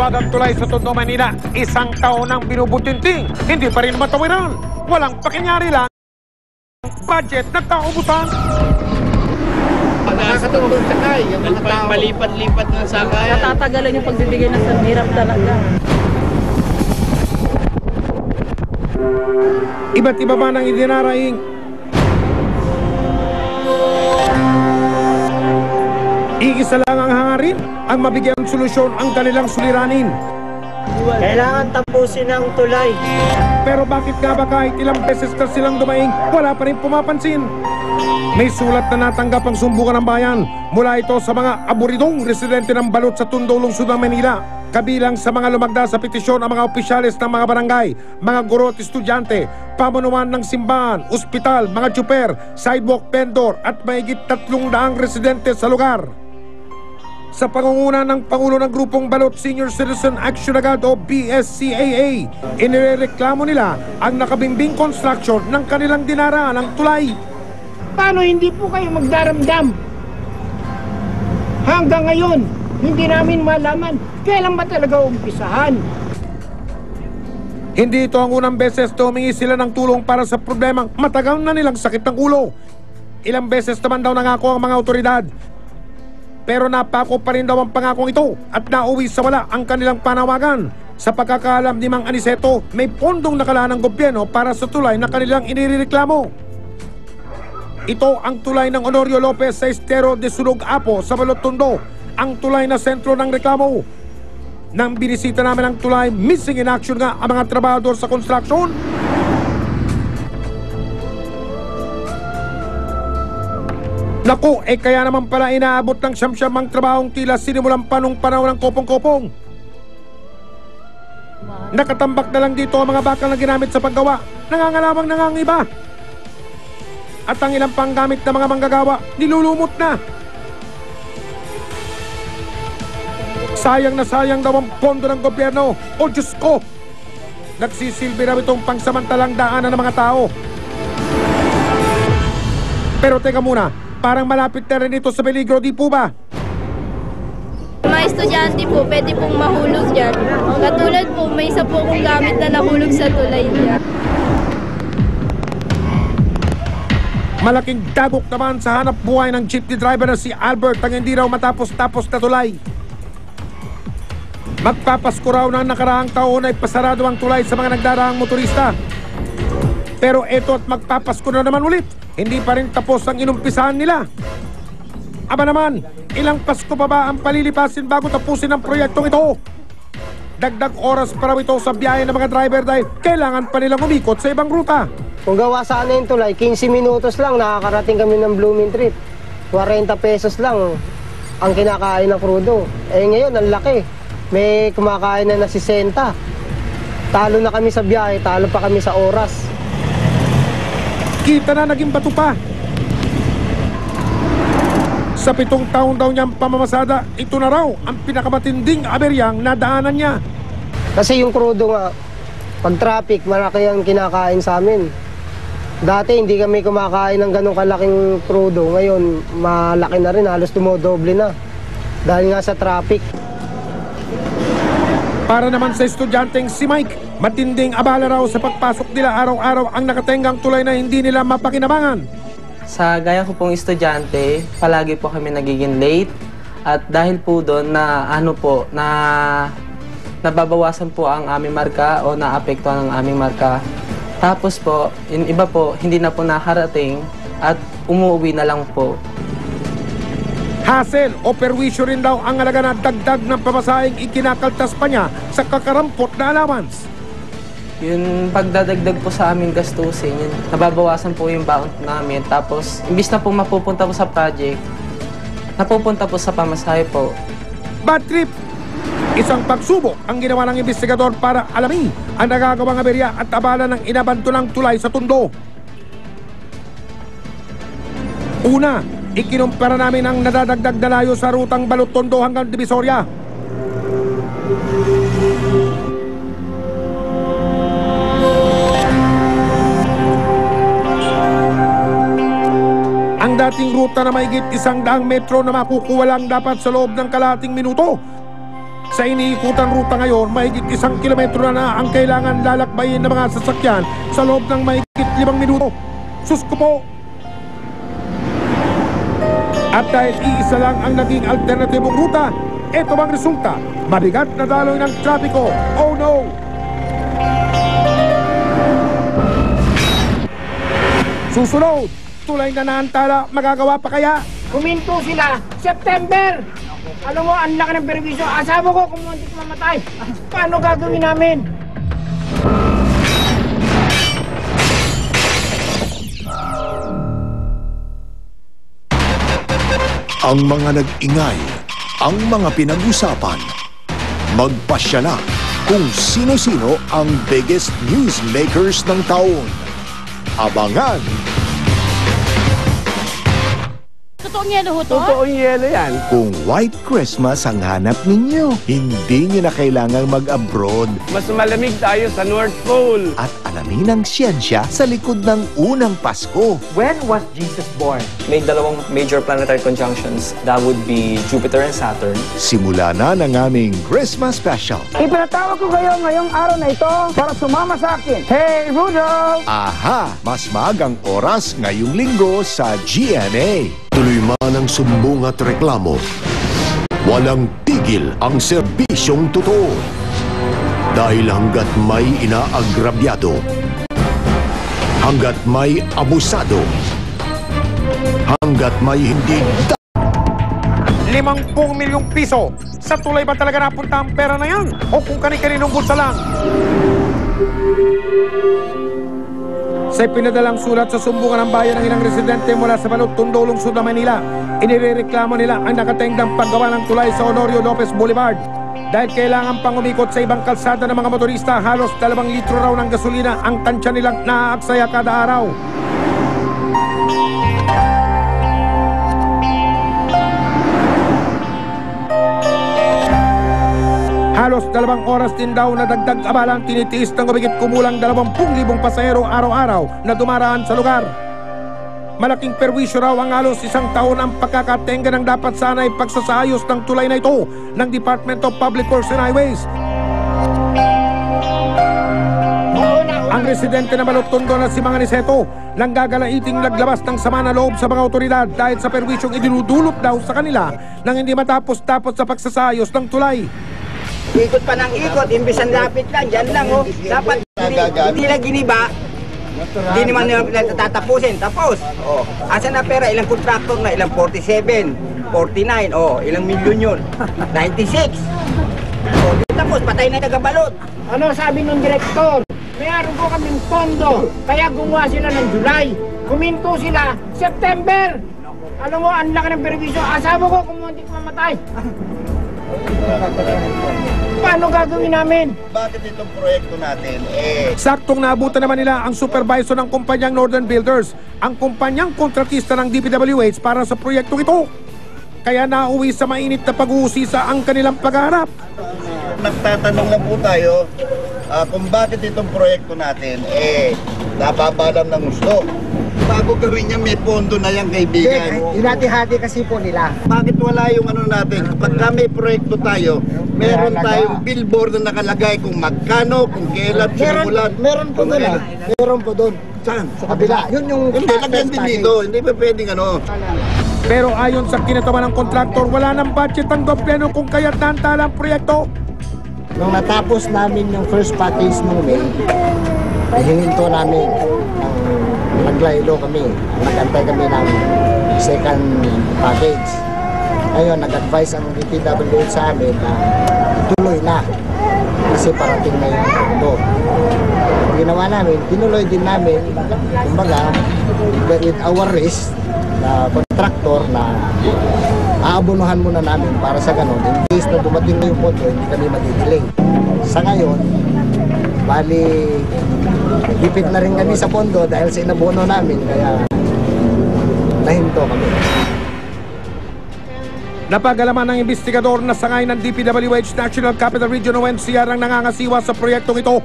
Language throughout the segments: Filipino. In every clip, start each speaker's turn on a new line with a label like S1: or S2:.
S1: mahiwagang tulay sa Tondo, Manila. Isang taon nang binubutinting, hindi pa rin matawiran. Walang pakinyari lang. Budget na taubusan.
S2: Nakakatulong sakay, yung mga tao. Palipat-lipat ng sakay.
S3: Natatagalan yung pagbibigay ng hirap talaga.
S1: Iba't iba man ang idinaraing. Iisa lang ang hangarin, ang mabigyan solusyon ang kanilang suliranin.
S4: Kailangan tapusin ang tulay.
S1: Pero bakit nga ba kahit ilang beses na silang dumaing, wala pa rin pumapansin? May sulat na natanggap ang sumbukan ng bayan mula ito sa mga aburidong residente ng Balot sa Tondo, Lungsod ng Manila. Kabilang sa mga lumagda sa petisyon ang mga opisyalis ng mga barangay, mga guro at estudyante, pamunuan ng simbahan, ospital, mga tsuper, sidewalk vendor at mahigit 300 residente sa lugar. Sa pangunguna ng Pangulo ng Grupong Balot Senior Citizen Action Agad o BSCAA, inireklamo nila ang nakabimbing construction ng kanilang dinaraan ng tulay.
S4: Paano hindi po kayo magdaramdam? Hanggang ngayon, hindi namin malaman kailan ba talaga umpisahan.
S1: Hindi ito ang unang beses na humingi sila ng tulong para sa problemang matagal na nilang sakit ng ulo. Ilang beses naman daw nangako ang mga otoridad. Pero napako pa rin daw ang pangakong ito at nauwi sa wala ang kanilang panawagan. Sa pagkakaalam ni Mang Aniceto, may pondong nakalaan ng gobyerno para sa tulay na kanilang inireklamo. Ito ang tulay ng Honorio Lopez sa Estero de Sulog Apo sa Balot, Tondo, ang tulay na sentro ng reklamo. Nang binisita namin ang tulay, missing in action nga ang mga trabahador sa construction. Naku, kaya naman pala inaabot ng siyam-siyam ang trabahong tila sinimulan pa nung panahon ng kopong-kopong. Nakatambak na lang dito ang mga bakal na ginamit sa paggawa, nangangalawang nangangiba. At ang ilang panggamit na mga manggagawa, nilulumot na. Sayang na sayang daw ang pondo ng gobyerno. O Diyos ko! Nagsisilbi na itong pangsamantalang daanan ng mga tao. Pero teka muna, parang malapit na rin ito sa peligro, di po ba?
S5: Mga estudyante po, pwede pong mahulog dyan. Katulad po, may isa po kong gamit na nahulog sa tulay dyan.
S1: Malaking dagok naman sa hanap buhay ng jeepney driver na si Albert ang hindi raw matapos-tapos na tulay. Magpapasko raw ng nakaraang taon ay pasarado ang tulay sa mga nagdaraang motorista. Pero eto at magpapasko na naman ulit, hindi pa rin tapos ang inumpisahan nila. Aba naman, ilang Pasko pa ba ang palilipasin bago tapusin ang proyektong ito? Dagdag oras pa raw ito sa biyahe ng mga driver dahil kailangan pa nilang umikot sa ibang ruta.
S4: Kung gawa sana yung tulay, 15 minutos lang nakakarating kami ng Blooming Treat. 40 pesos lang ang kinakain ng krudo. Ngayon, ang laki. May kumakain na 60. Talo na kami sa biyahe, talo pa kami sa oras.
S1: Kita na naging bato pa. Sa 7 taon daw niyang pamamasada, ito na raw ang pinakamatinding aberyang nadaanan niya.
S4: Kasi yung krudo nga, pag traffic, malaki ang kinakain sa amin. Dati hindi kami kumakain ng ganong kalaking krudo. Ngayon, malaki na rin, halos dumodoble na. Dahil nga sa traffic.
S1: Para naman sa estudyanteng si Mike, matinding abala raw sa pagpasok nila araw-araw ang nakatenggang tulay na hindi nila mapakinabangan.
S6: Sa gaya ko pong estudyante, palagi po kami nagiging late. At dahil po doon na nababawasan po ang aming marka o naapektuhan ang aming marka. Tapos po, yung iba po, hindi na po nakarating at umuwi na lang po.
S1: Hassle o perwisyo rin daw ang alaga na dagdag ng pamasahing ikinakaltas pa niya sa kakarampot na allowance.
S6: Yung pagdadagdag po sa aming gastusin, yun, nababawasan po yung baon namin. Tapos, imbis na po mapupunta po sa project, napupunta po sa pamasahe po.
S1: Bad trip! Isang pagsubok ang ginawa ng investigador para alamin ang nagagawang aberya at abala ng inabantunang tulay sa Tondo. Una, ikinumpara namin ang nadadagdag na layo sa rutang Balot, Tondo hanggang Divisoria. Ang dating ruta na mahigit 100 metro na makukuha lang dapat sa loob ng kalahating minuto Sa iniikutan ruta ngayon, mahigit 1 kilometro na ang kailangan lalakbayin ng mga sasakyan sa loob ng mahigit 5 minuto. Sus ko po! At dahil iisa lang ang naging alternatibong ruta, ito bang resulta? Mabigat na daloy ng trapiko. Oh no! Susunod, tulay na naantala, magagawa pa kaya?
S7: Huminto sila, September! Alam mo, ang laki ng perwisyo. Asawa ko kung muntik mamatay. Paano gagawin namin?
S8: Ang mga nag-ingay, ang mga pinag-usapan. Magpasya na kung sino-sino ang biggest newsmakers ng taon. Abangan!
S3: Totoong yelo ho to?
S9: Totoong yelo yan.
S8: Kung White Christmas ang hanap ninyo, hindi nyo na kailangang mag-abroad
S9: Mas malamig tayo sa North Pole.
S8: at alamin ang siyensya sa likod ng unang Pasko.
S7: When was Jesus born?
S6: May dalawang major planetary conjunctions. That would be Jupiter and Saturn.
S8: Simula na ng aming Christmas special.
S7: Ipinatawag ko kayo ngayong araw na ito para sumama sa akin. Hey, Rudolph!
S8: Aha! Mas maagang oras ngayong linggo sa GMA. Tuloy man ang sumbong at reklamo. Walang tigil ang serbisyong totoo. Dahil hanggat may inaagrabyado, hanggat may abusado, hanggat may hindi
S1: 50 milyong piso. Sa tulay ba talaga napunta ang pera na yan? O kung kani-kaninong bulsa lang? Sa pinadalang sulat sa sumbungan ng bayan ng ilang residente mula sa Balot, Tondo, Lungsod ng Manila, inirereklamo nila ang nakatengdang paggawa ng tulay sa Honorio Lopez Boulevard. Dahil kailangan pang umikot sa ibang kalsada ng mga motorista, halos 2 litro raw ng gasolina ang tansya nilang naaaksaya kada araw. Halos 2 oras din daw na dagdag abala ang tinitiis ng umigit kumulang 20,000 pasahero araw-araw na dumaraan sa lugar. Malaking perwisyo raw ang halos 1 taon ang pagkakatenga ng dapat sana'y pagsasayos ng tulay na ito ng Department of Public Works and Highways. Ang residente na Balot, Tondo na si Mga Niseto nang gagalaiting naglabas ng sama na loob sa mga otoridad dahil sa perwisyong idinudulot daw sa kanila nang hindi matapos-tapos sa pagsasayos ng tulay.
S7: Ikot pa ng ikot, imbis ang lapit lang, dyan lang oh. Dapat hindi lang giniba, hindi naman nila tatapusin. Tapos, oh, asan na pera? Ilang kontraktor na? Ilang 47, 49, oh, ilang milyon yun? 96. Oh, tapos, patay na tagabalot. Ano sabi ng direktor? Mayroon po kaming pondo, kaya gumawa sila ng July. Kuminto sila, September. Alam mo, ang laki ng perwisyo. Asawa ko kung muntik mamatay. Paano gagawin namin?
S9: Bakit itong proyekto natin,
S1: Saktong naabutan naman nila ang supervisor ng kumpanyang Northern Builders, ang kumpanyang kontratista ng DPWH para sa proyektong ito. Kaya nauwi sa mainit na pag-uusisa ang kanilang pagharap.
S9: nagtatanong lang po tayo kung bakit itong proyekto natin, nababalam ng gusto. Bago gawin niya, may pondo na yung kaibigan.
S7: Hinati-hati kasi po nila.
S9: Bakit wala yung ano natin? Kapag may proyekto tayo, meron tayong billboard na nakalagay kung magkano, kung kailan, simulan.
S7: Meron po doon Meron po doon.
S9: Saan?
S7: Sa kabila. Yun yung
S9: Hindi, lagyan din dito. Hindi pa pwedeng ano.
S1: Pero ayon sa kinatawa ng kontraktor, wala ng budget ang gobyerno kung kaya't naantala ang proyekto.
S7: Nung natapos namin yung first package nung May, hihinto namin naglaylo kami. Nagantay kami ng second package. Ngayon, nag-advise ang DPWH sa amin na tuloy na kasi parating na yung pondo. Ginawa namin, tinuloy din namin, kumbaga, with our risk, na contractor na aabonohan muna namin para sa ganun. In case na dumating na yung pondo, hindi kami mag-delay. Sa ngayon, bali, lipit na rin kami sa pondo dahil sa inabono namin, kaya nahinto kami.
S1: Napagalaman ng investigador na sangay ng DPWH National Capital Region o NCR ang nangangasiwa sa proyektong ito.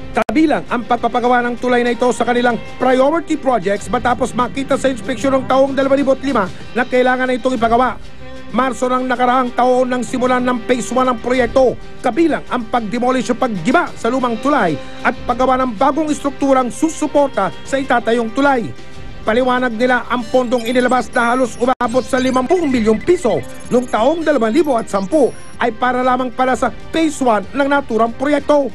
S1: Kabilang ang pagpapagawa ng tulay na ito sa kanilang priority projects matapos makita sa inspeksyon ng taong 2005 na kailangan na itong ipagawa. Marso ng nakaraang taon nang simulan ng Phase 1 ng proyekto, kabilang ang pag-demolish o paggiba sa lumang tulay at paggawa ng bagong estrukturang susuporta sa itatayong tulay. Paliwanag nila ang pondong inilabas na halos umabot sa 50 milyong piso noong taong 2010 ay para lamang para sa Phase 1 ng naturang proyekto.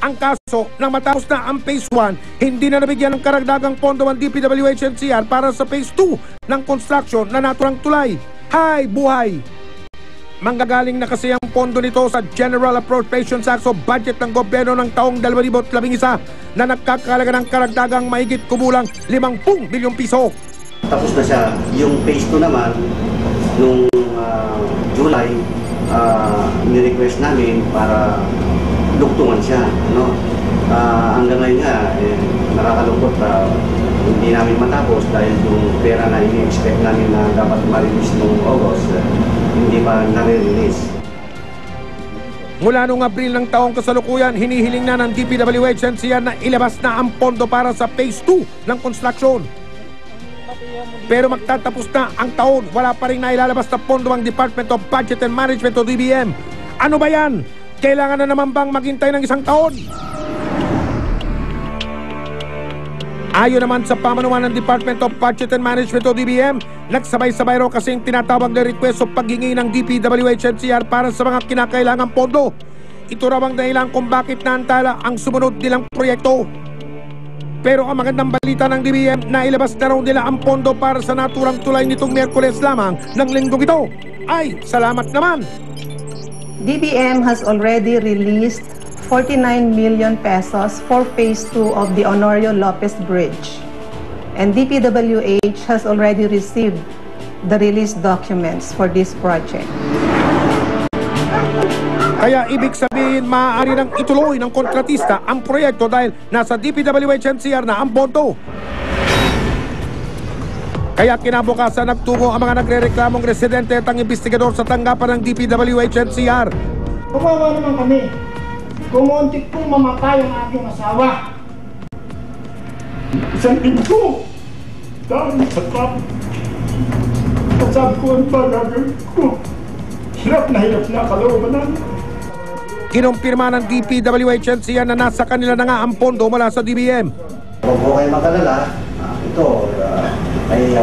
S1: Ang kaso, nang matapos na ang Phase 1, hindi na nabigyan ng karagdagang pondo ang DPWH NCR para sa Phase 2 ng construction na naturang tulay. Hay buhay! Manggagaling na kasi ang pondo nito sa General Appropriations Act o budget ng gobyerno ng taong 2011 na nagkakalaga ng karagdagang mahigit kumulang 50 bilyong piso.
S10: Tapos na siya. Yung Phase 2 naman, nung July, ni-request namin para lugtungan siya. No? Hanggang ngayon nga, nakakalungkot hindi namin matapos dahil yung pera na ini-expect namin na dapat ma-release noong August, hindi pa nare-release.
S1: Mula noong Abril ng taong kasalukuyan, hinihiling na ng DPWH NCR na ilabas na ang pondo para sa Phase 2 ng construction. Pero magtatapos na ang taon, wala pa rin nailalabas na pondo ang Department of Budget and Management o DBM. Ano ba yan? Kailangan na naman bang maghintay ng isang taon? Ayon naman sa pamanuan ng Department of Budget and Management o DBM, nagsabay-sabay raw kasing tinatawag na request o paghingi ng DPWH NCR para sa mga kinakailangang pondo. Ito raw ang dahilan kung bakit naantala ang sumunod nilang proyekto. Pero ang magandang balita ng DBM, nailabas na raw nila ang pondo para sa naturang tulay nitong Miyerkules lamang ng linggong ito. Ay, salamat naman!
S11: DBM has already released 49 million pesos for Phase 2 of the Honorio Lopez Bridge. And DPWH has already received the release documents for this project.
S1: Kaya ibig sabihin, maaari nang ituloy ng kontratista ang proyekto dahil nasa DPWH NCR na ang pondo. Kaya kinabukasan nagtungo ang mga nagrereklamong residente at ang investigador sa tanggapan ng DPWH NCR.
S12: Kumawa naman kami. Kumuntik pong mamatay ang aking asawa. Isang linggo. Dahil sa trap. Sabi ko ang pagagawin ko. Hirap na kalooban namin.
S1: Kinumpirma ng DPWH NCR na nasa kanila na nga ang pondo mula sa DBM.
S10: Huwag po kayo magalala. Ito ay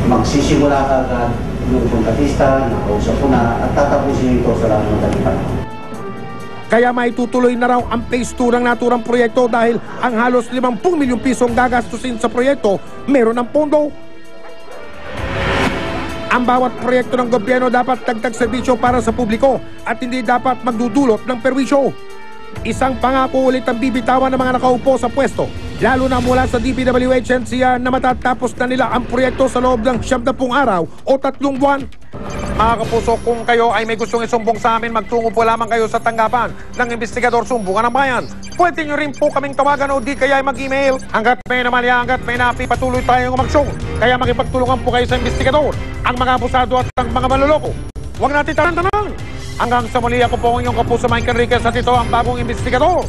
S10: magsisimula ka agad yung kontratista, nakausap ko na at tatapusin ito sa lahat ng dalipan.
S1: Kaya maitutuloy na raw ang Phase 2 ng naturang proyekto dahil ang halos 50 milyong pisong gagastusin sa proyekto meron ng pondo. Ang bawat proyekto ng gobyerno dapat dagdag serbisyo para sa publiko at hindi dapat magdudulot ng perwisyo. Isang pangako ulit ang bibitawan ng mga nakaupo sa pwesto, lalo na mula sa DPWH NCR na matatapos na nila ang proyekto sa loob ng 70 araw o 3 buwan. Mga kapuso, kung kayo ay may gustong isumbong sa amin, magtungo po lamang kayo sa tanggapan ng Investigador Sumbungan ng Bayan. Pwede nyo rin po kaming tawagan o di kaya mag-email. Hanggat may namalya, hanggat may napi, patuloy tayong umaksyon. Kaya makipagtulungan po kayo sa investigador, ang mga abusado at ang mga maluloko. Huwag natin tanan-tanan. Hanggang sa muli, ako po ang inyong kapuso Mike Enriquez at ito ang bagong investigador.